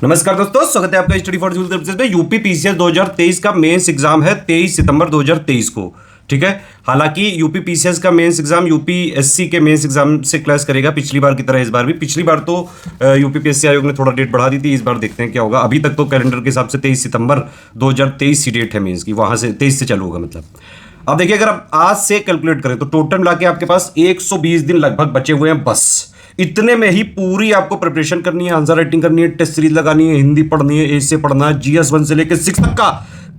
नमस्कार दोस्तों, स्वागत है आपका स्टडी फॉर सिविल सर्विसेज में। यूपी पीसीएस 2023 का मेंस एग्जाम है 23 सितंबर 2023 को। ठीक है, हालांकि यूपी पीसीएस का मेंस एग्जाम यूपीएससी के मेंस एग्जाम से क्लैश करेगा पिछली बार की तरह इस बार भी। पिछली बार तो यूपी पीएससी आयोग ने थोड़ा डेट बढ़ा दी थी, इस बार देखते हैं क्या होगा। अभी तक तो कैलेंडर के हिसाब से 23 सितंबर 2023 की डेट है मेंस की, वहां से 23 से चालू होगा मतलब। अब देखिए, अगर आप आज से कैलकुलेट करें तो टोटल मिला के आपके पास 120 दिन लगभग बचे हुए हैं बस। इतने में ही पूरी आपको प्रिपरेशन करनी है, आंसर राइटिंग करनी है, टेस्ट सीरीज लगानी है, हिंदी पढ़नी है, ऐसे पढ़ना है, जीएस 1 से लेकर 6 तक का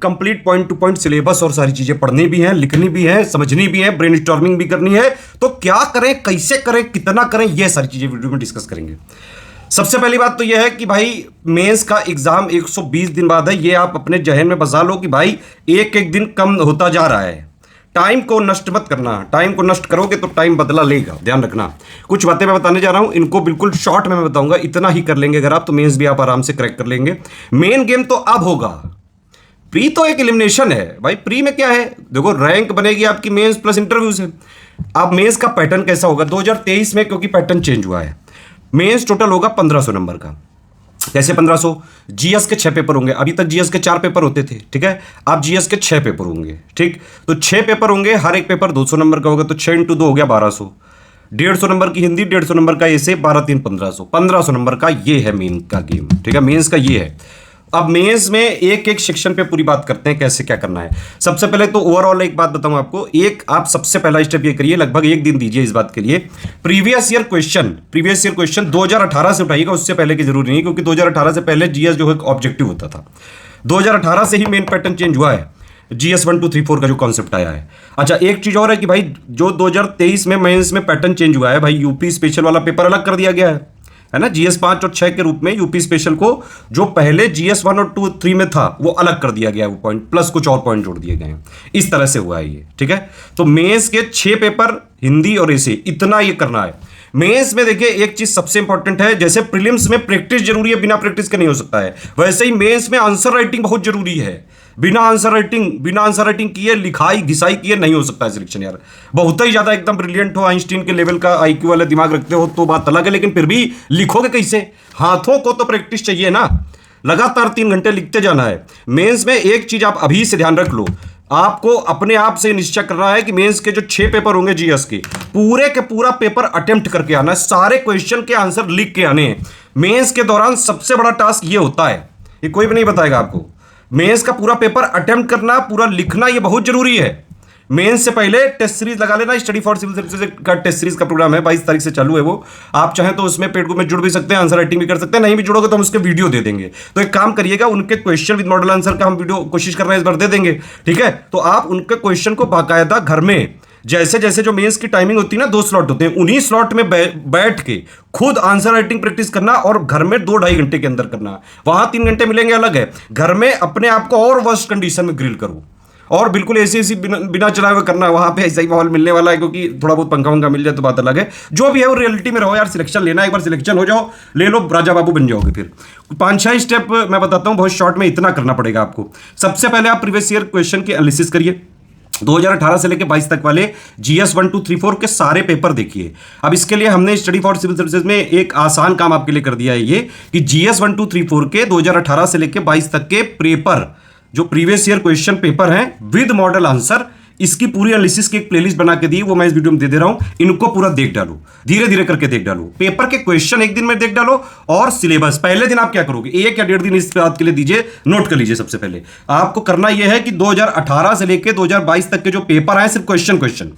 complete point two point syllabus और सारी चीजें पढ़नी भी है, लिखनी भी है, समझनी भी है, ब्रेनस्टॉर्मिंग भी करनी है। तो क्या करें, कैसे करें, कितना करें, ये सारी चीजें वीडियो में डिस्कस करेंगे। सबसे पहली बात तो यह है कि भाई मेंस का एग्जाम 120 दिन बाद है। ये आप अपने जहन में बसा लो कि भाई एक एक दिन कम होता जा रहा है। टाइम को नष्ट मत करना, टाइम को नष्ट करोगे तो टाइम बदला लेगा, ध्यान रखना। कुछ बातें मैं बताने जा रहा हूं, इनको बिल्कुल शॉर्ट में मैं बताऊंगा। इतना ही कर लेंगे अगर आप, तो मेंस भी आप आराम से क्रैक कर लेंगे। मेन गेम तो अब होगा। प्री तो एक एलिमिनेशन है भाई। प्री में क्या है, देखो रैंक बनेगी आपकी मेंस प्लस इंटरव्यू से। अब मेंस का पैटर्न कैसा होगा 2023 में, क्योंकि पैटर्न चेंज हुआ है। मेंस टोटल होगा 1500 नंबर का। कैसे 1500? जीएस के 6 पेपर होंगे। अभी तक जीएस के 4 पेपर होते थे, ठीक है। अब जीएस के 6 पेपर होंगे, ठीक। तो 6 पेपर होंगे, हर एक पेपर 200 नंबर का होगा, तो 6 × 2 हो गया 1200। 150 नंबर की हिंदी, 150 नंबर का ऐसे, 12 3 1500। 1500 नंबर का ये है मेन का गेम, ठीक है। मेंस का ये है। अब मेंस में एक एक सेक्शन पे पूरी बात करते हैं कैसे क्या करना है। सबसे पहले तो ओवरऑल एक बात बताऊं आपको। एक आप सबसे पहला स्टेप ये करिए, लगभग एक दिन दीजिए इस बात के लिए। प्रीवियस ईयर क्वेश्चन 2018 से उठाइएगा, उससे पहले की जरूरी नहीं, क्योंकि 2018 से पहले जीएस जो है ऑब्जेक्टिव होता था। 2018 से ही मेन पैटर्न चेंज हुआ है। जीएस 1 2 3 4 का जो कॉन्सेप्ट आया है। अच्छा, एक चीज और है कि भाई जो 2023 में मेंस में पैटर्न चेंज हुआ है भाई, यूपी स्पेशल वाला पेपर अलग कर दिया गया है ना। जीएस 5 और 6 के रूप में यूपी स्पेशल को जो पहले जीएस 1 और 2 3 में था वो अलग कर दिया गया है, वो पॉइंट प्लस कुछ और पॉइंट जोड़ दिए गए हैं। इस तरह से हुआ है ये, ठीक है। तो मेंस के 6 पेपर हिंदी और ऐसे, इतना ये करना है। मेंस में देखिए एक चीज सबसे इंपॉर्टेंट है, जैसे प्रीलिम्स में प्रैक्टिस जरूरी है, बिना प्रैक्टिस के नहीं हो सकता है, वैसे ही मेंस में आंसर राइटिंग बहुत जरूरी है। बिना आंसर राइटिंग किए, लिखाई घिसाई किए नहीं हो सकता है सिलेक्शन यार। बहुत ही ज्यादा एकदम ब्रिलियंट हो, आइंस्टीन के लेवल का आईक्यू वाला दिमाग रखते हो तो बात अलग है, लेकिन फिर भी लिखोगे कैसे? हाथों को तो प्रैक्टिस चाहिए ना। लगातार 3 घंटे लिखते जाना है। मेंस में एक चीज आप अभी से ध्यान रख लो, आपको अपने आप से निश्चय करना है कि मेंस के जो 6 पेपर होंगे जीएस के पूरा पेपर अटेम्प्ट करके आना है। सारे क्वेश्चन के आंसर लिख के आने हैं। मेंस के दौरान सबसे बड़ा टास्क ये होता है, ये कोई भी नहीं बताएगा आपको। मेंस का पूरा पेपर अटेम्प्ट करना, पूरा लिखना, ये बहुत जरूरी है। मेंस से पहले टेस्ट सीरीज लगा लेना। स्टडी फॉर सिविल सर्विसेज का टेस्ट सीरीज का प्रोग्राम है, 22 तारीख से चालू है वो। आप चाहें तो उसमें पेड ग्रुप में जुड़ भी सकते हैं, आंसर राइटिंग भी कर सकते हैं। नहीं भी जुड़ोगे तो हम उसके वीडियो दे देंगे। तो एक काम करिएगा, उनके क्वेश्चन विद मॉडल आंसर का हम वीडियो कोशिश कर रहे हैं इस बार दे देंगे, ठीक है। तो आप उनके क्वेश्चन को बाकायदा घर में, जैसे जैसे जो मेंस की टाइमिंग होती है ना, 2 स्लॉट होते हैं, उन्हीं स्लॉट में बैठ के खुद आंसर राइटिंग प्रैक्टिस करना, और घर में 2-2.5 घंटे के अंदर करना। वहां 3 घंटे मिलेंगे अलग है, घर में अपने आप को और वर्स्ट कंडीशन में ग्रिल करो, और बिल्कुल ऐसी बिना चलाए हुए करना है। वहां पे ऐसा ही माहौल मिलने वाला है, क्योंकि थोड़ा बहुत पंखा वंखा मिल जाए तो बात अलग है। जो भी है वो रियलिटी में रहो यार। सिलेक्शन लेना, एक बार सिलेक्शन हो जाओ, ले लो, राजा बाबू बन जाओगे। फिर 5-6 स्टेप मैं बताता हूं, बहुत शॉर्ट में इतना करना पड़ेगा आपको। सबसे पहले आप प्रीवियस ईयर क्वेश्चन की एनालिसिस करिए। 2018 से लेकर 22 तक वाले जीएस 1 2 3 4 के सारे पेपर देखिए। अब इसके लिए हमने स्टडी फॉर सिविल सर्विसेज में एक आसान काम आपके लिए कर दिया है, ये कि जीएस 1 2 3 4 के 2018 से लेकर 22 तक के पेपर, जो प्रीवियस ईयर क्वेश्चन पेपर हैं विद मॉडल आंसर, इसकी पूरी एनालिसिस की एक प्लेलिस्ट बना के दी, वो मैं इस वीडियो में दे रहा हूं। इनको पूरा देख डालो, धीरे धीरे करके देख डालो। पेपर के क्वेश्चन एक दिन में देख डालो, और सिलेबस पहले दिन आप क्या करोगे, 1 या 1.5 दिन इस बात के लिए दीजिए, नोट कर लीजिए। सबसे पहले आपको करना यह है कि 2018 से लेकर 2022 तक के जो पेपर आए, सिर्फ क्वेश्चन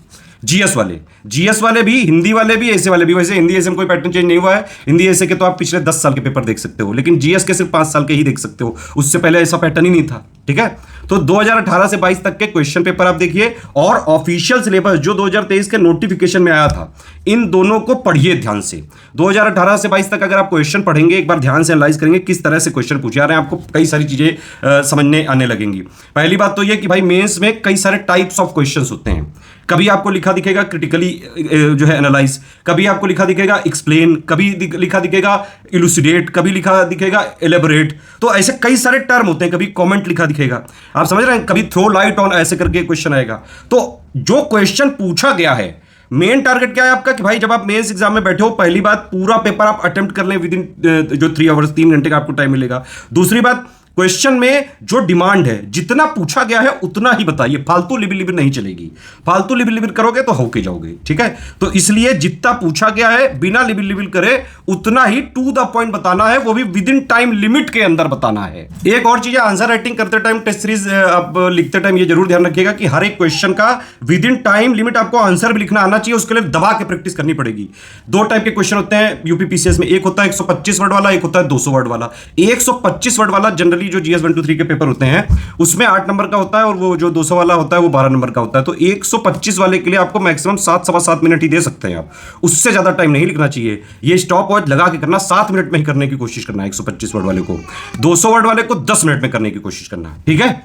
जीएस वाले भी, हिंदी वाले भी, ऐसे वाले भी। वैसे हिंदी ऐसे में कोई पैटर्न चेंज नहीं हुआ है। हिंदी ऐसे के तो आप पिछले 10 साल के पेपर देख सकते हो, लेकिन जीएस के सिर्फ 5 साल के ही देख सकते हो, उससे पहले ऐसा पैटर्न ही नहीं था, ठीक है। तो 2018 से 22 तक के क्वेश्चन पेपर आप देखिए, और ऑफिशियल सिलेबस जो 2023 के नोटिफिकेशन में आया था, इन दोनों को पढ़िए ध्यान से। 2018 से 22 तक अगर आप क्वेश्चन पढ़ेंगे, एक बार ध्यान से एनालाइज करेंगे किस तरह से क्वेश्चन पूछे जा रहे हैं, आपको कई सारी चीजें समझने आने लगेंगी। पहली बात तो यह कि भाई मेंस में कई सारे टाइप्स ऑफ क्वेश्चंस होते हैं। कभी आपको लिखा दिखेगा क्रिटिकली जो है एनालाइज, कभी आपको लिखा दिखेगा एक्सप्लेन, कभी लिखा दिखेगा इलुसिडेट, कभी लिखा दिखेगा एलेबोरेट। तो ऐसे कई सारे टर्म होते हैं। कभी कमेंट लिखा दिखेगा, आप समझ रहे हैं, कभी थ्रो लाइट ऑन ऐसे करके क्वेश्चन आएगा। तो जो क्वेश्चन पूछा गया है मेन टारगेट क्या है आपका कि भाई जब आप मेंस एग्जाम में बैठे हो, पहली बात पूरा पेपर आप अटेम्प्ट कर लें विद इन जो 3 आवर्स, 3 घंटे का आपको टाइम मिलेगा। दूसरी बात, क्वेश्चन में जो डिमांड है, जितना पूछा गया है उतना ही बताइए, फालतू लिबिर लिबिर नहीं चलेगी। फालतू लिबिर लिबिर करोगे तो होके जाओगे, ठीक है। तो इसलिए जितना पूछा गया है बिना लिबिर लिबिर करे उतना ही टू द पॉइंट बताना है, वो भी विद इन टाइम लिमिट के अंदर बताना है। एक और चीज है, आंसर राइटिंग करते टाइम, टेस्ट सीरीज आप लिखते टाइम ये जरूर ध्यान रखिएगा कि हर एक क्वेश्चन का विद इन टाइम लिमिट आपको आंसर भी लिखना आना चाहिए। उसके लिए दबा के प्रैक्टिस करनी पड़ेगी। 2 टाइप के क्वेश्चन होते हैं यूपीपीसीएस में, एक होता है 125 वर्ड वाला, एक होता है 200 वर्ड वाला। 125 वर्ड वाला जनरली जो जीएस 1 2 3 के पेपर होते हैं उसमें 8 नंबर का होता है, और वो जो 200 वाला होता है वो 12 नंबर का होता है। तो 125 वाले के लिए आपको मैक्सिमम 7 सवा 7 मिनट ही दे सकते हैं आप, उससे ज्यादा टाइम नहीं लिखना चाहिए। ये स्टॉप वॉच लगा के करना, 7 मिनट में ही करने की कोशिश करना है 125 वर्ड वाले को। 200 वर्ड वाले को 10 मिनट में करने की कोशिश करना है, ठीक है।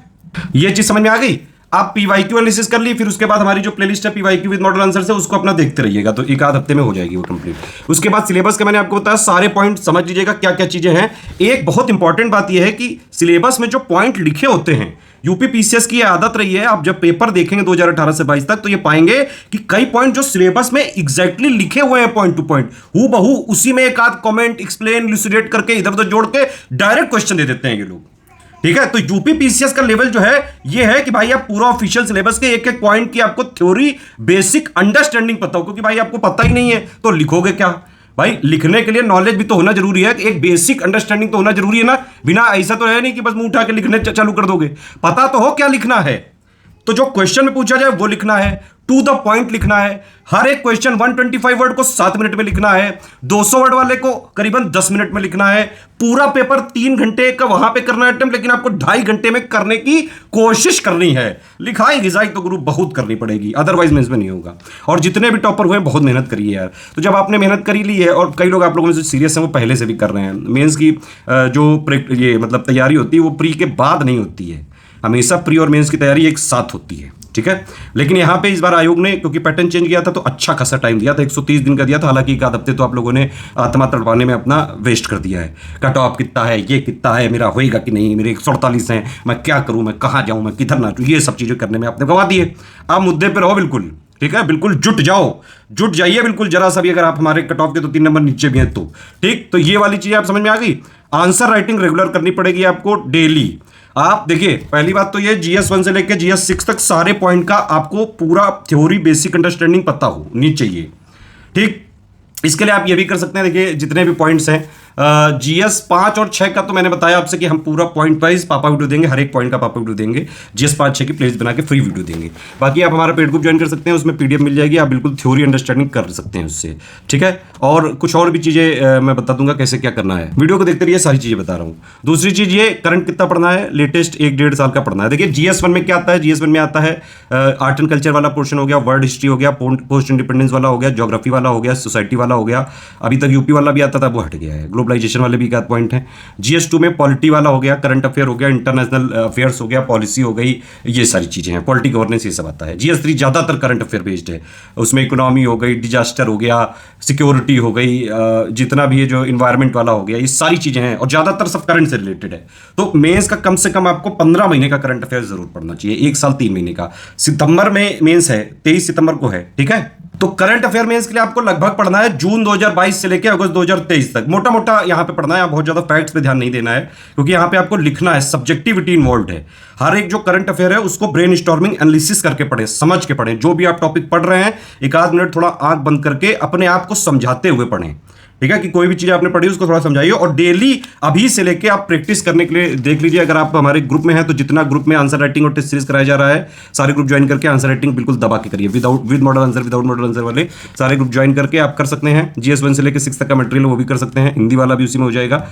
ये चीज समझ में आ गई। आप पीवाईक्यू एनालिसिस कर ली, फिर उसके बाद हमारी जो प्लेलिस्ट है पीवाईक्यू विद मॉडल आंसर से, उसको अपना देखते रहिएगा, तो एक आध हफ्ते में हो जाएगी वो कंप्लीट। उसके बाद सिलेबस के मैंने आपको बताया, सारे पॉइंट समझ लीजिएगा क्या क्या चीजें हैं। एक बहुत इंपॉर्टेंट बात यह है कि सिलेबस में जो पॉइंट लिखे होते हैं, यूपीपीसीएस की आदत रही है, आप जब पेपर देखेंगे 2018 से 22 तक तो ये पाएंगे कि कई पॉइंट जो सिलेबस में एग्जैक्टली लिखे हुए हैं पॉइंट टू पॉइंट, हूँ बहू उसी में एक आध कमेंट एक्सप्लेन इलुसिडेट करके इधर उधर जोड़ के डायरेक्ट क्वेश्चन दे देते हैं ये लोग, ठीक है। तो यूपीपीसीएस का लेवल जो है ये है कि भाई आप पूरा ऑफिशियल सिलेबस के एक एक पॉइंट की आपको थ्योरी बेसिक अंडरस्टैंडिंग पता हो, क्योंकि भाई आपको पता ही नहीं है तो लिखोगे क्या भाई। लिखने के लिए नॉलेज भी तो होना जरूरी है, एक बेसिक अंडरस्टैंडिंग तो होना जरूरी है ना। बिना ऐसा तो है नहीं कि बस मुंह उठा के लिखने चालू कर दोगे, पता तो हो क्या लिखना है। तो जो क्वेश्चन में पूछा जाए वो लिखना है, टू द पॉइंट लिखना है। हर एक क्वेश्चन 125 वर्ड को 7 मिनट में लिखना है, 200 वर्ड वाले को करीबन 10 मिनट में लिखना है। पूरा पेपर 3 घंटे का वहां पे करना है अटेम्प्ट, लेकिन आपको 2.5 घंटे में करने की कोशिश करनी है। लिखाई रिजाई तो गुरु बहुत करनी पड़ेगी, अदरवाइज मेंस में नहीं होगा। और जितने भी टॉपर हुए बहुत मेहनत करिए यार। तो जब आपने मेहनत करी ली है, और कई लोग आप लोगों में जो सीरियस हैं वो पहले से भी कर रहे हैं, मेंस की जो ये मतलब तैयारी होती है वो प्री के बाद नहीं होती है, हमेशा प्री और मेंस की तैयारी एक साथ होती है, ठीक है। लेकिन यहां पे इस बार आयोग ने क्योंकि पैटर्न चेंज किया था तो अच्छा खासा टाइम दिया था, 130 दिन का दिया था। हालांकि एक आध हफ्ते तो आप लोगों ने आत्मा तड़पाने में अपना वेस्ट कर दिया है। कट ऑफ कितना है, ये कितना है, मेरा होएगा कि नहीं, मेरे 148 हैं, मैं क्या करूं, मैं कहां जाऊं, मैं किधर नाचूं, ये सब चीजें करने में आपने गंवा दिए। आप मुद्दे पर रहो बिल्कुल, ठीक है। बिल्कुल जुट जाओ, जुट जाइए बिल्कुल जरा सा भी, अगर आप हमारे कट ऑफ के तो 3 नंबर नीचे भी हैं तो ठीक। तो ये वाली चीजें आप समझ में आ गई। आंसर राइटिंग रेगुलर करनी पड़ेगी आपको डेली। आप देखिए, पहली बात तो ये जीएस 1 से लेकर जीएस 6 तक सारे पॉइंट का आपको पूरा थ्योरी बेसिक अंडरस्टैंडिंग पता होनी चाहिए, ठीक। इसके लिए आप ये भी कर सकते हैं, देखिए जितने भी पॉइंट्स हैं जीएस 5 और 6 का तो मैंने बताया आपसे कि हम पूरा पॉइंट वाइज पापा वीडियो देंगे, हर एक पॉइंट का पापा वीडियो देंगे। जीएस 5 6 की प्लेलिस्ट बना के फ्री वीडियो देंगे। बाकी आप हमारा पेड ग्रुप ज्वाइन कर सकते हैं, उसमें पीडीएफ मिल जाएगी, आप बिल्कुल थ्योरी अंडरस्टैंडिंग कर सकते हैं उससे, ठीक है। और कुछ और भी चीज़ें मैं बता दूंगा कैसे क्या करना है, वीडियो को देखते रहिए, सारी चीज़ें बता रहा हूँ। दूसरी चीज़ ये, करंट कितना पढ़ना है, लेटेस्ट 1-1.5 साल का पढ़ना है। देखिए जीएस 1 में क्या आता है, जीएस 1 में आता है आर्ट एंड कल्चर वाला पोर्शन हो गया, वर्ल्ड हिस्ट्री हो गया, पोस्ट इंडिपेंडेंस वाला हो गया, ज्योग्राफी वाला हो गया, सोसाइटी वाला हो गया। अभी तक यूपी वाला भी आता था, वो हट गया है। ग्लोबलाइजेशन वाले भी पॉइंट है। जीएस 2 में पॉलिटी वाला हो गया, करंट अफेयर हो गया, इंटरनेशनल अफेयर्स हो गया, पॉलिसी हो गई, ये सारी चीजें हैं, पॉलिटी गवर्नेंस ये सब आता है। जीएस 3 ज्यादातर करंट अफेयर बेस्ड है, उसमें इकोनॉमी हो गई, डिजास्टर हो गया, सिक्योरिटी हो गई, जितना भी है जो इन्वायरमेंट वाला हो गया, ये सारी चीजें हैं और ज्यादातर सब करंट से रिलेटेड है। तो मेंस का कम से कम आपको 15 महीने का करंट अफेयर जरूर पढ़ना चाहिए, 1 साल 3 महीने का। सितंबर में मेंस है, 23 सितंबर को है, ठीक है। तो करंट अफेयर मेंस के लिए आपको लगभग पढ़ना है जून 2022 से लेकर अगस्त 2023 तक, मोटा मोटा यहां पे पढ़ना है। बहुत ज्यादा फैक्ट्स पे ध्यान नहीं देना है, क्योंकि यहां पे आपको लिखना है, सब्जेक्टिविटी इन्वॉल्व है। हर एक जो करंट अफेयर है उसको ब्रेन स्टॉर्मिंग एनालिसिस करके पढ़ें, समझ के पढ़ें। जो भी आप टॉपिक पढ़ रहे हैं, एक आध मिनट थोड़ा आंख बंद करके अपने आप को समझाते हुए पढ़ें, ठीक है। कि कोई भी चीज आपने पढ़ी उसको थोड़ा समझाइए, और डेली अभी से लेके आप प्रैक्टिस करने के लिए देख लीजिए। अगर आप हमारे ग्रुप में हैं तो जितना ग्रुप में आंसर राइटिंग और टेस्ट सीरीज कराया जा रहा है, सारे ग्रुप ज्वाइन करके आंसर राइटिंग बिल्कुल दबा के करिए। With model answer, without model answer वाले सारे ग्रुप ज्वाइन करके आप कर सकते हैं। जीएस 1 से लेकर 6 तक का मटेरियल वो भी कर सकते हैं, हिंदी वाला भी उसी में हो जाएगा,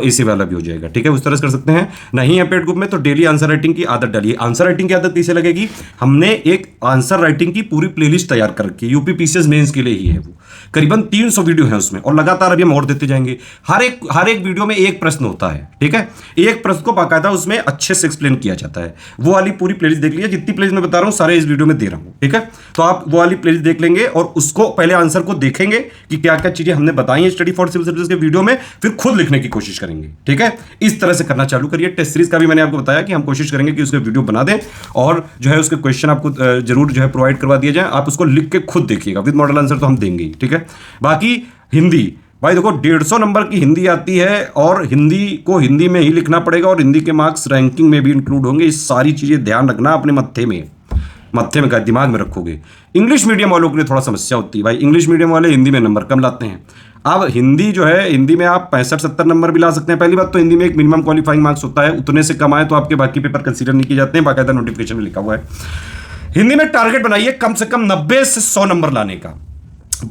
एसी वाला भी हो जाएगा, ठीक है। उस तरह से कर सकते हैं। नहीं है पेड ग्रुप में तो डेली आंसर राइटिंग की आदत डालिए। आंसर राइटिंग की आदत कैसे लगेगी, हमने एक आंसर राइटिंग की पूरी प्लेलिस्ट तैयार कर रखी है, यूपीपीसीएस मेंस के लिए ही है वो। करीबन 300 वीडियो है उसमें, और लगातार लगातार अभी हम और देते जाएंगे। हर एक वीडियो में एक प्रश्न होता है, ठीक है, एक प्रश्न को बाकायदा उसमें अच्छे से एक्सप्लेन किया जाता है। वो वाली पूरी प्लेलिस्ट देख लीजिए, जितनी प्लेलिस्ट मैं बता रहा हूँ सारे इस वीडियो में दे रहा हूँ, ठीक है। तो आप वो वाली प्लेलिस्ट देख लेंगे और उसको पहले आंसर को देखेंगे कि क्या क्या चीजें हमने बताई है स्टडी फॉर सिविल सर्विस के वीडियो में, फिर खुद लिखने की कोशिश करेंगे, ठीक है। इस तरह से करना चालू करिए। टेस्ट सीरीज का भी मैंने आपको बताया कि हम कोशिश करेंगे कि उसके वीडियो बना दें और जो है उसके क्वेश्चन आपको जरूर जो है प्रोवाइड करवा दिया जाए। आप उसको लिख के खुद देखिएगा, विद मॉडल आंसर तो हम देंगे ही, ठीक है। बाकी हिंदी, भाई देखो 150 नंबर की हिंदी आती है और हिंदी को हिंदी में ही लिखना पड़ेगा और हिंदी के मार्क्स रैंकिंग में भी इंक्लूड होंगे। इस सारी चीजें ध्यान रखना अपने मत्थे में का दिमाग में रखोगे। इंग्लिश मीडियम वालों के लिए थोड़ा समस्या होती है भाई, इंग्लिश मीडियम वाले हिंदी में नंबर कम लाते हैं। अब हिंदी जो है, हिंदी में आप 65-70 नंबर भी ला सकते हैं। पहली बात तो हिंदी में एक मिनिमम क्वालिफाइंग मार्क्स होता है, उतने से कम आए तो आपके बाकी पेपर कंसीडर नहीं किए जाते हैं, बाकायदा नोटिफिकेशन में लिखा हुआ है। हिंदी में टारगेट बनाइए कम से कम 90 से 100 नंबर लाने का।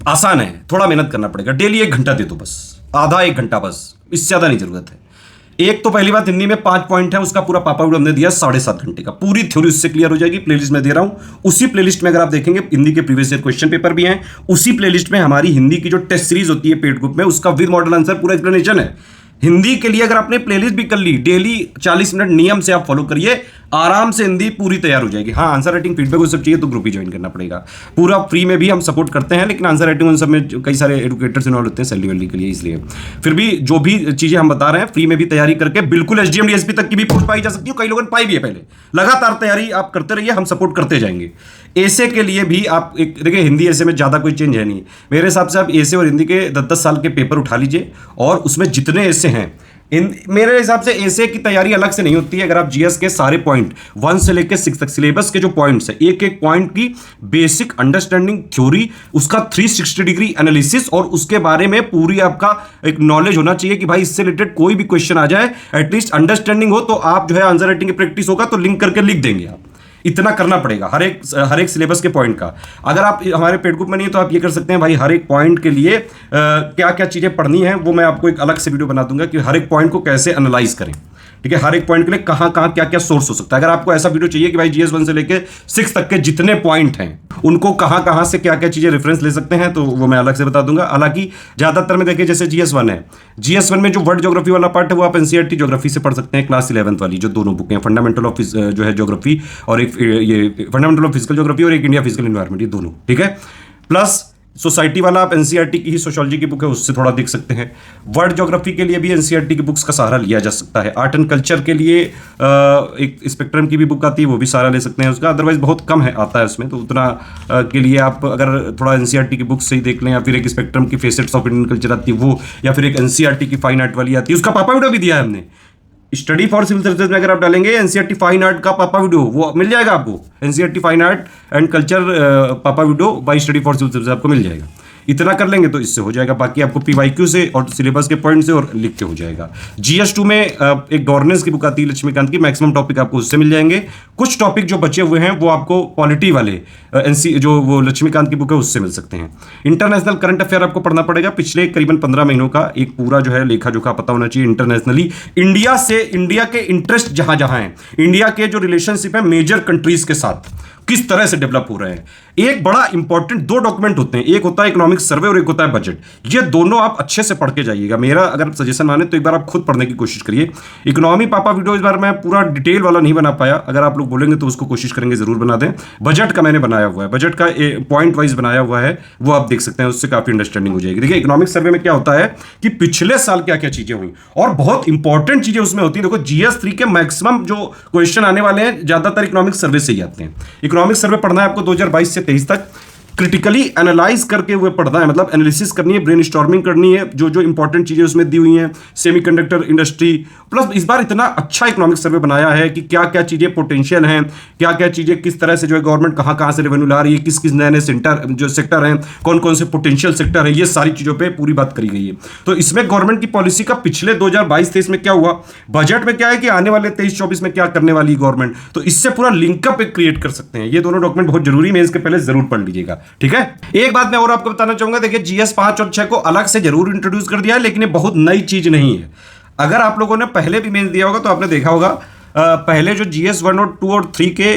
आसान है, थोड़ा मेहनत करना पड़ेगा। डेली 1 घंटा दे दो, बस आधा 1 घंटा, बस इससे ज्यादा नहीं जरूरत है। एक तो पहली बात हिंदी में 5 पॉइंट है, उसका पूरा पापा वीडियो हमने दिया 7.5 घंटे का, पूरी थ्योरी उससे क्लियर हो जाएगी। प्लेलिस्ट में दे रहा हूं, उसी प्लेलिस्ट में अगर आप देखेंगे हिंदी के प्रीवियस ईयर क्वेश्चन पेपर भी हैं, उसी प्लेलिस्ट में हमारी हिंदी की जो टेस्ट सीरीज होती है पेड ग्रुप में, उसका विद मॉडल आंसर पूरा एक्सप्लेनेशन है। हिंदी के लिए अगर आपने प्लेलिस्ट भी कर ली, डेली 40 मिनट नियम से आप फॉलो करिए, आराम से हिंदी पूरी तैयार हो जाएगी। हाँ, आंसर राइटिंग फीडबैक वो सब चाहिए तो ग्रुप ही ज्वाइन करना पड़ेगा। पूरा फ्री में भी हम सपोर्ट करते हैं, लेकिन आंसर राइटिंग उन सब में कई सारे एडुकेटर्स इन्वॉल्व होते हैं सैलरी वैलरी के लिए, इसलिए फिर भी जो भी चीजें हम बता रहे हैं फ्री में भी तैयारी करके बिल्कुल एसडीएम डीएसपी तक की भी पोस्ट पाई जा सकती है। कई लोगों ने पाई भी है पहले। लगातार तैयारी आप करते रहिए, हम सपोर्ट करते जाएंगे। ऐसे के लिए भी आप एक देखिए, हिंदी ऐसे में ज्यादा कोई चेंज है नहीं मेरे हिसाब से। आप ऐसे और हिंदी के 10-10 साल के पेपर उठा लीजिए और उसमें जितने ऐसे हैं, मेरे हिसाब से ऐसे की तैयारी अलग से नहीं होती है। अगर आप जीएस के सारे पॉइंट 1 से लेकर 6 तक सिलेबस के जो पॉइंट्स है, एक एक पॉइंट की बेसिक अंडरस्टैंडिंग, थ्योरी, उसका 360 डिग्री एनालिसिस और उसके बारे में पूरी आपका एक नॉलेज होना चाहिए कि भाई इससे रिलेटेड कोई भी क्वेश्चन आ जाए, एटलीस्ट अंडरस्टैंडिंग हो, तो आप जो है आंसर राइटिंग की प्रैक्टिस होगा तो लिंक करके लिख देंगे आप। इतना करना पड़ेगा हर एक सिलेबस के पॉइंट का। अगर आप हमारे पेड ग्रुप में नहीं है तो आप ये कर सकते हैं भाई, हर एक पॉइंट के लिए क्या क्या चीजें पढ़नी है वो मैं आपको एक अलग से वीडियो बना दूंगा कि हर एक पॉइंट को कैसे एनालाइज करें, ठीक है। हर एक पॉइंट के लिए कहां कहां क्या क्या सोर्स हो सकता है। अगर आपको ऐसा वीडियो चाहिए कि भाई जीएस 1 से लेकर 6 तक के जितने पॉइंट हैं उनको कहां कहां से क्या क्या चीजें रेफरेंस ले सकते हैं, तो वो मैं अलग से बता दूंगा। हालांकि ज्यादातर में देखिए, जैसे जीएस 1 है, जीएस 1 में जो वर्ल्ड ज्योग्राफी वाला पार्ट है वो आप एनसीईआरटी ज्योग्राफी से पढ़ सकते हैं, क्लास 11th वाली जो दोनों बुक हैं, फंडामेंटल ऑफ जो है ज्योग्राफी और एक ये फंडामेंटल ऑफ फिजिकल ज्योग्राफी और एक इंडिया फिजिकल एनवायरनमेंट, ये दोनों, ठीक है। प्लस सोसाइटी वाला आप एनसीईआरटी की ही सोशियोलॉजी की बुक है उससे थोड़ा देख सकते हैं। वर्ल्ड ज्योग्राफी के लिए भी एनसीईआरटी की बुक्स का सहारा लिया जा सकता है। आर्ट एंड कल्चर के लिए एक स्पेक्ट्रम की भी बुक आती है, वो भी सहारा ले सकते हैं उसका, अदरवाइज बहुत कम है आता है उसमें, तो उतना के लिए आप अगर थोड़ा एनसीईआरटी की बुक से ही देख लें, या फिर एक स्पेक्ट्रम की फेसेट्स ऑफ इंडियन कल्चर आती है वो, या फिर एक एनसीईआरटी की फाइन आर्ट वाली आती है, उसका पापा वीडियो भी दिया है हमने। स्टडी फॉर सिविल सर्विसेज में अगर आप डालेंगे एनसीईआरटी फाइन आर्ट का पापा वीडियो, वो मिल जाएगा आपको। NCERT fine art and culture पापा video by study for civil services आपको मिल जाएगा। इतना कर लेंगे तो इससे हो जाएगा। बाकी आपको पीवाईक्यू से और सिलेबस के पॉइंट से और लिख के हो जाएगा। जीएस 2 में एक गवर्नेंस की बुक आती है लक्ष्मीकांत की, मैक्सिमम टॉपिक आपको उससे मिल जाएंगे। कुछ टॉपिक जो बचे हुए हैं वो आपको पॉलिटी वाले एनसी जो वो लक्ष्मीकांत की बुक है उससे मिल सकते हैं। इंटरनेशनल करंट अफेयर आपको पढ़ना पड़ेगा, पिछले करीबन 15 महीनों का एक पूरा जो है लेखा जोखा पता होना चाहिए इंटरनेशनली। इंडिया से, इंडिया के इंटरेस्ट जहां जहां हैं, इंडिया के जो रिलेशनशिप है मेजर कंट्रीज के साथ किस तरह से डेवलप हो रहे हैं। एक बड़ा इंपॉर्टेंट 2 डॉक्यूमेंट होते हैं, एक होता है इकोनॉमिक सर्वे और एक होता है बजट। ये दोनों आप अच्छे से पढ़ के जाइएगा। मेरा अगर सजेशन माने तो एक बार आप खुद पढ़ने की कोशिश करिए। इकोनॉमी पापा वीडियो इस बार मैं पूरा डिटेल वाला नहीं बना पाया, अगर आप लोग बोलेंगे तो उसको कोशिश करेंगे जरूर बना दें। बजट का मैंने बनाया हुआ है, बजट का पॉइंट वाइज बनाया हुआ है, वो आप देख सकते हैं, उससे काफी अंडरस्टैंडिंग हो जाएगी। देखिए इकोनॉमिक सर्वे में क्या होता है कि पिछले साल क्या क्या चीजें हुई और बहुत इंपॉर्टेंट चीजें उसमें होती है। देखो जीएस 3 के मैक्सिमम जो क्वेश्चन आने वाले हैं ज्यादातर इकोनॉमिक सर्वे से ही आते हैं। इकोनॉमिक सर्वे पढ़ना है आपको 2022 से 23 तक, क्रिटिकली एनालाइज करके हुए पढ़ना है, मतलब एनालिसिस करनी है, ब्रेनस्टॉर्मिंग करनी है, जो जो इंपॉर्टेंट चीजें उसमें दी हुई हैं, सेमीकंडक्टर इंडस्ट्री। प्लस इस बार इतना अच्छा इकोनॉमिक सर्वे बनाया है कि क्या क्या चीजें पोटेंशियल हैं, क्या क्या चीजें किस तरह से जो है गवर्नमेंट कहां कहां से रेवेन्यू ला रही है, किस किस नए नए सेक्टर हैं, कौन कौन से पोटेंशियल सेक्टर है, ये सारी चीजों पर पूरी बात करी गई है। तो इसमें गवर्नमेंट की पॉलिसी का पिछले 2022-23 में क्या हुआ, बजट में क्या है कि आने वाले 23-24 में क्या करने वाली गवर्नमेंट, तो इससे पूरा लिंकअप क्रिएट कर सकते हैं। ये दोनों डॉक्यूमेंट बहुत जरूरी है, इसके पहले जरूर पढ़ लीजिएगा, ठीक है। एक बात मैं और आपको बताना चाहूंगा, देखिए जीएस 5 और 6 को अलग से जरूर इंट्रोड्यूस कर दिया है, लेकिन ये बहुत नई चीज नहीं है। अगर आप लोगों ने पहले भी मेंस दिया होगा तो आपने देखा होगा, पहले जो जीएस 1 और 2 और 3 के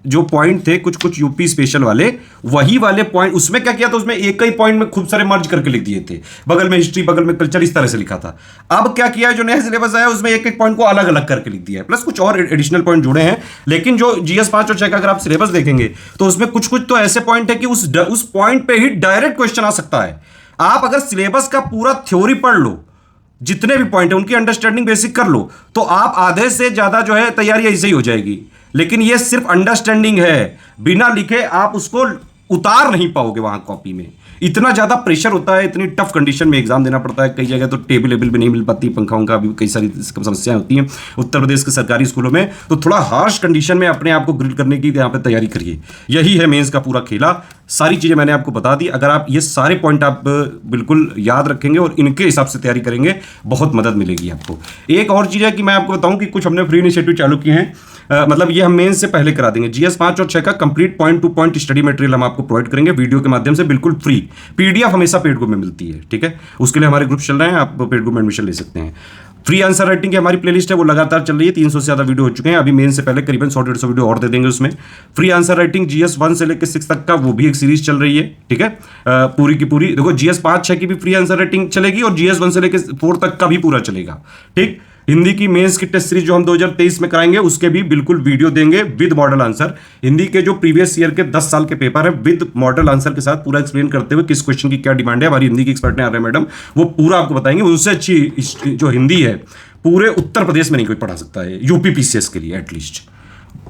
जो पॉइंट थे कुछ कुछ यूपी स्पेशल वाले, वही वाले पॉइंट उसमें क्या किया था, उसमें एक ही पॉइंट में खूब सारे मर्ज करके लिख दिए थे, बगल में हिस्ट्री बगल में कल्चर, इस तरह से लिखा था। अब क्या किया है, जो नया सिलेबस आया उसमें एक एक पॉइंट को अलग अलग करके लिख दिया है, प्लस कुछ और एडिशनल पॉइंट जुड़े हैं। लेकिन जो जीएस 5 और 6 का अगर आप सिलेबस देखेंगे तो उसमें कुछ कुछ तो ऐसे पॉइंट है कि उस पॉइंट पे ही डायरेक्ट क्वेश्चन आ सकता है। आप अगर सिलेबस का पूरा थ्योरी पढ़ लो, जितने भी पॉइंट है उनकी अंडरस्टैंडिंग बेसिक कर लो, तो आप आधे से ज्यादा जो है तैयारी ऐसे ही हो जाएगी। लेकिन ये सिर्फ अंडरस्टैंडिंग है, बिना लिखे आप उसको उतार नहीं पाओगे वहां कॉपी में। इतना ज्यादा प्रेशर होता है, इतनी टफ कंडीशन में एग्जाम देना पड़ता है। कई जगह तो टेबल वेबल भी नहीं मिल पाती, पंखा उनका भी कई सारी समस्याएं होती हैं उत्तर प्रदेश के सरकारी स्कूलों में। तो थोड़ा हार्श कंडीशन में अपने आप को ग्रिल करने की यहाँ पे तैयारी करिए। यही है मेंस का पूरा खेला। सारी चीजें मैंने आपको बता दी। अगर आप ये सारे पॉइंट आप बिल्कुल याद रखेंगे और इनके हिसाब से तैयारी करेंगे, बहुत मदद मिलेगी आपको। एक और चीज है कि मैं आपको बताऊं कि कुछ हमने फ्री इनिशिएटिव चालू किए हैं। मतलब ये हम मेंस से पहले करा देंगे। जीएस 5 और 6 का complete point two point study material हम आपको प्रोवाइड करेंगे वीडियो के माध्यम से, बिल्कुल फ्री। पीडीएफ हमेशा पेड ग्रुप में मिलती है, ठीक है। उसके लिए हमारे ग्रुप चल रहे हैं, आप पेड ग्रुप में एडमिशन ले सकते हैं। फ्री आंसर राइटिंग की हमारी प्लेलिस्ट है, वो लगातार चल रही है। 300 से ज्यादा वीडियो हो चुके हैं। अभी मेन से पहले करीबन 100-150 वीडियो और दे देंगे उसमें। फ्री आंसर राइटिंग जीएस 1 से लेकर 6 तक का, वो भी एक सीरीज चल रही है, ठीक है। पूरी की पूरी देखो, जीएस 5-6 की भी फ्री आंसर राइटिंग चलेगी और जीएस 1 से लेकर 4 तक का भी पूरा चलेगा, ठीक। हिंदी की मेंस की टेस्ट सीरीज जो हम 2023 में कराएंगे, उसके भी बिल्कुल वीडियो देंगे विद मॉडल आंसर। हिंदी के जो प्रीवियस ईयर के 10 साल के पेपर है, विद मॉडल आंसर के साथ पूरा एक्सप्लेन करते हुए किस क्वेश्चन की क्या डिमांड है। हमारी हिंदी की एक्सपर्ट ने आ रहे हैं मैडम, वो पूरा आपको बताएंगे। उनसे अच्छी जो हिंदी है पूरे उत्तर प्रदेश में नहीं कोई पढ़ा सकता है, यूपी पीसीएस के लिए एटलीस्ट।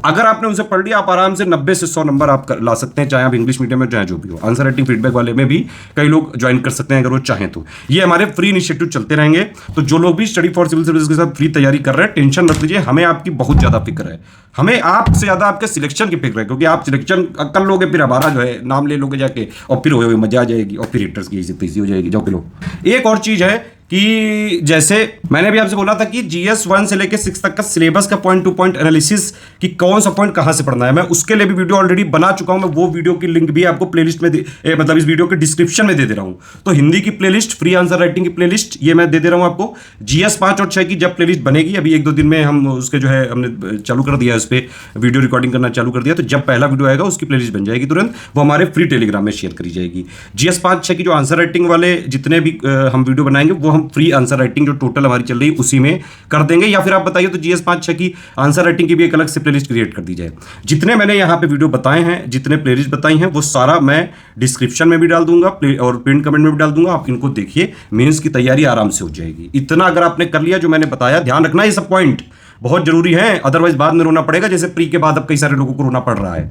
अगर आपने उनसे पढ़ लिया, आप आराम से 90 से 100 नंबर आप ला सकते हैं, चाहे आप इंग्लिश मीडियम में, चाहे जो भी हो। आंसर राइटिंग फीडबैक वाले में भी कई लोग ज्वाइन कर सकते हैं अगर वो चाहें तो। ये हमारे फ्री इनिशिएटिव चलते रहेंगे। तो जो लोग भी स्टडी फॉर सिविल सर्विस के साथ फ्री तैयारी कर रहे हैं, टेंशन मत लीजिए, हमें आपकी बहुत ज्यादा फिक्र है। हमें आपसे ज्यादा आपके सिलेक्शन की फिक्र है, क्योंकि आप सिलेक्शन कर लोगे, फिर हमारा जो है नाम ले लोगे जाके, और फिर हो मजा आ जाएगी, और फिर रिटर्स की इज्जत हो जाएगी। जाओ लो। एक और चीज है कि जैसे मैंने भी आपसे बोला था कि जीएस 1 से लेकर 6 तक का सिलेबस का पॉइंट टू पॉइंट एनालिसिस कि कौन सा पॉइंट कहां से पढ़ना है, मैं उसके लिए भी वीडियो ऑलरेडी बना चुका हूं। मैं वो वीडियो की लिंक भी आपको प्लेलिस्ट में मतलब इस वीडियो के डिस्क्रिप्शन में दे दे रहा हूं। तो हिंदी की प्लेलिस्ट, फ्री आंसर राइटिंग की प्लेलिस्ट, ये मैं दे दे रहा हूं आपको। जीएस 5 और 6 की जब प्लेलिस्ट बनेगी, अभी 1-2 दिन में हम उसके जो है हमने चालू कर दिया, उस पर वीडियो रिकॉर्डिंग करना चालू कर दिया। तो जब पहला वीडियो आएगा उसकी प्लेलिस्ट बन जाएगी तुरंत, वो हमारे फ्री टेलीग्राम में शेयर करी जाएगी। जीएस 5-6 की जो आंसर राइटिंग वाले जितने भी हम वीडियो बनाएंगे, वो हम फ्री आंसर राइटिंग जो टोटल हमारी चल रही है उसी में कर देंगे। या फिर आप बताइए तो जीएस 5-6 की आंसर राइटिंग की भी एक अलग से प्लेलिस्ट क्रिएट कर दी जाए। जितने मैंने यहां पे वीडियो बताए हैं, जितने प्लेलिस्ट बताई हैं, वो सारा मैं डिस्क्रिप्शन में भी डाल दूंगा और पिन कमेंट में भी डाल दूंगा। आप इनको देखिए, मेंस की तैयारी आराम से हो जाएगी। इतना अगर आपने कर लिया जो मैंने बताया, ध्यान रखना ये सब पॉइंट बहुत जरूरी है, अदरवाइज बाद में रोना पड़ेगा। जैसे प्री के बाद अब कई सारे लोगों को रोना पड़ रहा है।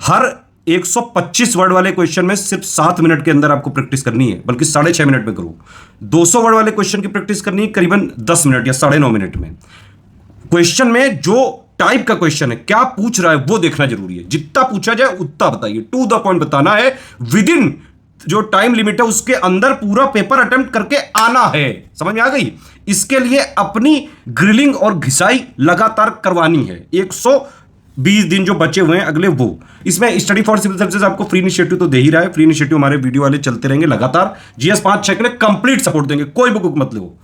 हर 125 वर्ड वाले क्वेश्चन में सिर्फ 7 मिनट के अंदर आपको प्रैक्टिस करनी है, बल्कि 6.5 मिनट में करो। 200 वर्ड वाले क्वेश्चन की प्रैक्टिस करनी है करीबन 10 मिनट या 9.5 मिनट में। क्वेश्चन में जो टाइप का क्वेश्चन है, क्या पूछ रहा है, वो देखना जरूरी है। जितना पूछा जाए उतना बताइए, टू द पॉइंट बताना है। विद इन जो टाइम लिमिट है उसके अंदर पूरा पेपर अटेम्प्ट करके आना है। समझ में आ गई? इसके लिए अपनी ग्रिलिंग और घिसाई लगातार करवानी है। 120 दिन जो बचे हुए हैं अगले, वो इसमें स्टडी फॉर सिविल सर्विसेज आपको फ्री इनिशिएटिव तो दे ही रहा है। फ्री इनिशिएटिव हमारे वीडियो वाले चलते रहेंगे लगातार। जीएस 5-6 के लिए कंप्लीट सपोर्ट देंगे, कोई बुक मत लो।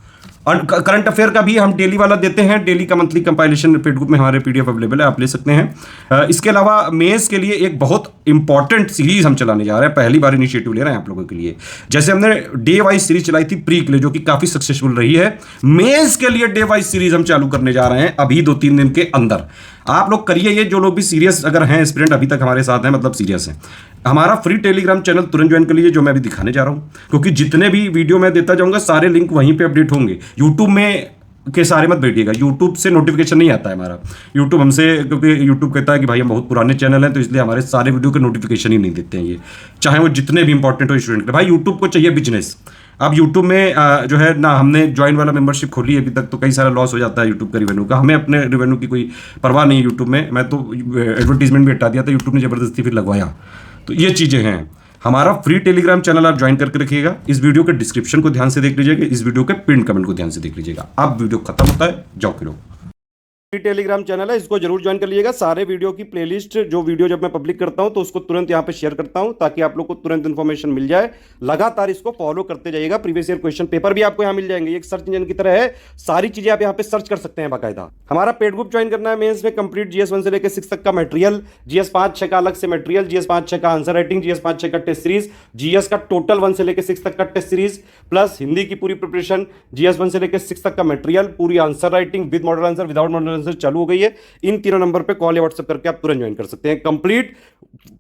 करंट अफेयर का भी हम डेली वाला देते हैं, डेली का मंथली कंपाइलेशन पेड ग्रुप में हमारे पीडीएफ अवेलेबल है, आप ले सकते हैं। इसके अलावा मेंस के लिए एक बहुत इंपॉर्टेंट सीरीज हम चलाने जा रहे हैं, पहली बार इनिशिएटिव ले रहे हैं आप लोगों के लिए। जैसे हमने डे वाइज सीरीज चलाई थी प्री के लिए, जो कि काफी सक्सेसफुल रही है, मेंस के लिए डे वाइज सीरीज हम चालू करने जा रहे हैं अभी 2-3 दिन के अंदर। आप लोग करिए ये, जो लोग भी सीरियस अगर हैं, एस्पिरेंट अभी तक हमारे साथ हैं, मतलब सीरियस हैं, हमारा फ्री टेलीग्राम चैनल तुरंत ज्वाइन कर लीजिए, जो मैं अभी दिखाने जा रहा हूं। क्योंकि जितने भी वीडियो मैं देता जाऊंगा सारे लिंक वहीं पे अपडेट होंगे। यूट्यूब में के सारे मत बैठिएगा, यूट्यूब से नोटिफिकेशन नहीं आता है हमारा। यूट्यूब हमसे, क्योंकि यूट्यूब कहता है कि भाई हम बहुत पुराने चैनल हैं, तो इसलिए हमारे सारे वीडियो के नोटिफिकेशन ही नहीं देते हैं ये, चाहे वो जितने भी इंपॉर्टेंट हो स्टूडेंट के। भाई यूट्यूब को चाहिए बिजनेस। अब यूट्यूब में जो है ना, हमने ज्वाइन वाला मेंबरशिप खोली है अभी तक, तो कई सारा लॉस हो जाता है यूट्यूब का रिवेन्यू का। हमें अपने रिवेन्यू की कोई परवाह नहीं है यूट्यूब में। मैं तो एडवर्टीजमेंट भी हटा दिया था, यूट्यूब ने जबरदस्ती फिर लगवाया। तो ये चीज़ें हैं। हमारा फ्री टेलीग्राम चैनल आप ज्वाइन करके रखिएगा। इस वीडियो के डिस्क्रिप्शन को ध्यान से देख लीजिएगा, इस वीडियो के पिन कमेंट को ध्यान से देख लीजिएगा। अब वीडियो खत्म होता है, जाओ करो। टेलीग्राम चैनल है, इसको जरूर ज्वाइन कर लीजिएगा। सारे वीडियो की प्लेलिस्ट, जो वीडियो जब मैं पब्लिक करता हूं तो उसको तुरंत यहां पे शेयर करता हूं, ताकि आप लोग को तुरंत इन्फॉर्मेशन मिल जाए। लगातार इसको फॉलो करते जाइएगा। प्रीवियस ईयर क्वेश्चन पेपर भी आपको यहां मिल जाएंगे, एक सर्च इंजन की तरह है, सारी चीजें आप यहां पे सर्च कर सकते हैं बाकायदा। हमारा पेड ग्रुप ज्वाइन करना है मेंस में, कंप्लीट जीएस 1 से लेकर 6 तक का मटेरियल, जीएस 5-6 का अलग से मटेरियल, जीएस 5-6 का आंसर राइटिंग, जीएस 5-6 का टेस्ट सीरीज, जीएस का टोटल 1 से लेकर 6 तक का टेस्ट सीरीज, प्लस हिंदी की पूरी प्रिपरेशन, जीएस 1 से लेकर 6 तक का मटेरियल, पूरी answer writing with model answer, without model answer चालू हो गई है। इन तीनों नंबर पे कॉल या व्हाट्सएप करके आप तुरंत ज्वाइन कर सकते हैं। Complete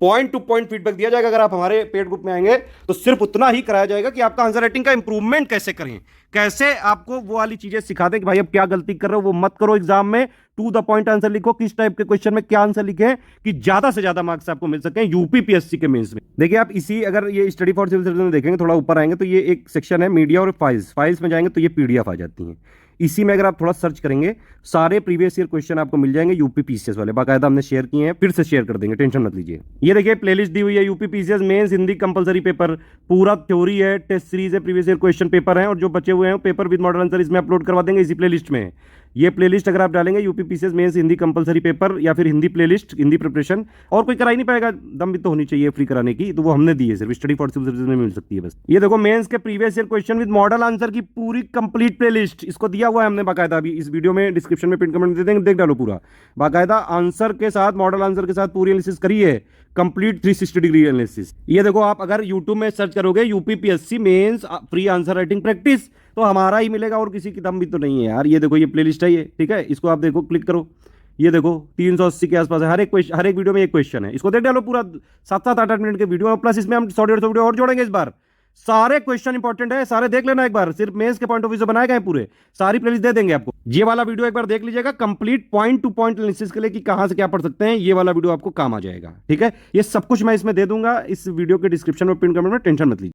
point two point feedback दिया जाएगा। अगर आप हमारे पेड ग्रुप में आएंगे तो सिर्फ उतना ही कराया जाएगा कि आपका आंसर राइटिंग का इंप्रूवमेंट कैसे करें, कैसे आपको वो वाली चीजें सिखा दें कि भाई अब क्या गलती कर रहे हो वो मत करो, एग्जाम में टू द पॉइंट आंसर लिखो, किस टाइप के क्वेश्चन में क्या आंसर लिखे कि ज्यादा से ज्यादा मार्क्स आपको मिल सके यूपीपीएससी के मेंस में। देखिए आप इसी, अगर ये स्टडी फॉर सिविल सर्विस में देखेंगे, थोड़ा ऊपर आएंगे तो ये एक सेक्शन है मीडिया और फाइल्स में जाएंगे तो ये पीडीएफ आ जाती है। इसी में अगर आप थोड़ा सर्च करेंगे सारे प्रीवियस ईयर क्वेश्चन आपको मिल जाएंगे यूपी पीसीएस वाले, बाकायदा हमने शेयर किए हैं, फिर से शेयर कर देंगे, टेंशन मत लीजिए। ये देखिए प्लेलिस्ट दी हुई है, UP PCS mains Hindi compulsory paper, पूरा थ्योरी है, टेस्ट सीरीज है, प्रीवियस ईयर क्वेश्चन पेपर है, और जो बचे हुए हैं पेपर विद मॉडल आंसर इसमें अपलोड करवा देंगे इसी प्लेलिस्ट में। ये प्लेलिस्ट अगर आप डालेंगे UP PCS mains Hindi compulsory paper या फिर हिंदी प्लेलिस्ट, हिंदी प्रिपरेशन, और कोई करा ही नहीं पाएगा, दम भी तो होनी चाहिए फ्री कराने की, तो वो हमने दी है, सिर्फ स्टडी फॉर सिविल सर्विस में मिल सकती है बस। ये देखो मेंस के previous year question with model answer की पूरी कंप्लीट प्लेलिस्ट, इसको दिया हुआ है हमने बाकायदा, अभी इस वीडियो में डिस्क्रिप्शन में पिन कमेंट दे देंगे, देख डालो पूरा बाकायदा आंसर के साथ, मॉडल आंसर के साथ पूरी एनालिसिस करी है, कंप्लीट 360 डिग्री एनालिसिस। ये देखो आप अगर यूट्यूब में सर्च करोगे UPPSC mains free answer writing practice तो हमारा ही मिलेगा, और किसी की दम भी तो नहीं है यार। ये देखो ये प्लेलिस्ट है ये, ठीक है, इसको आप देखो, क्लिक करो, ये देखो 380 के आसपास है, हर एक वीडियो में एक क्वेश्चन है, इसको देख डालो पूरा 7-7 8-8 मिनट के वीडियो, प्लस इसमें हम 100-150 वीडियो और जोड़ेंगे इस बार। सारे क्वेश्चन इंपॉर्टेंट है, सारे देख लेना एक बार, सिर्फ मेंस के पॉइंट ऑफ व्यू से बनाए गए पूरे, सारी प्लेलिस्ट दे देंगे आपको। ये वाला वीडियो एक बार देख लीजिएगा complete point two point analysis के लिए कि कहां से क्या पढ़ सकते हैं, ये वाला वीडियो आपको काम आ जाएगा, ठीक है। ये सब कुछ मैं इसमें दे दूंगा, इस वीडियो के डिस्क्रिप्शन में, पिन कमेंट में, टेंशन मत लीजिए।